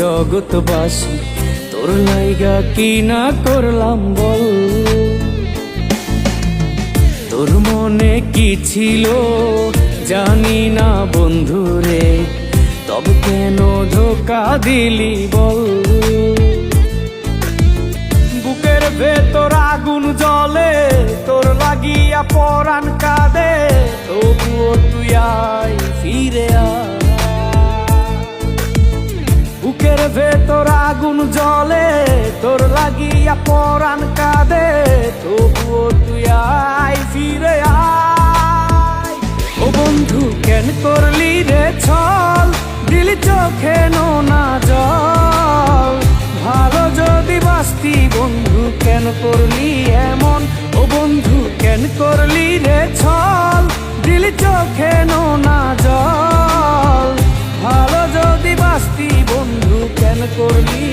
জগৎবাসী, তোর লাইগা কি না করলাম বল। তোর মনে কি ছিল জানি না বন্ধুরে, তবে কেন ধোকা দিলি বল। বুকের ভেতর আগুন জ্বলে, তোর লাগিয়া পরাণ কাঁদে, তবুও তুই আয় ফিরে আয়। বুকের ভেতর আগুন জ্বলে, তোর লাগিয়া পরাণ কাঁদে, তবুও তুই আয় ফিরে আয়। ও বন্ধু কেন করলি রে ছল, দিলি চোখে নোনা জল। ভালো যদি বাসতি বন্ধু কেন করলি এমন। ও বন্ধু কেন করলি রে ছল, দিলি চোখে নোনা জল। ভালো যদি বাসতি বন্ধু কেন করলি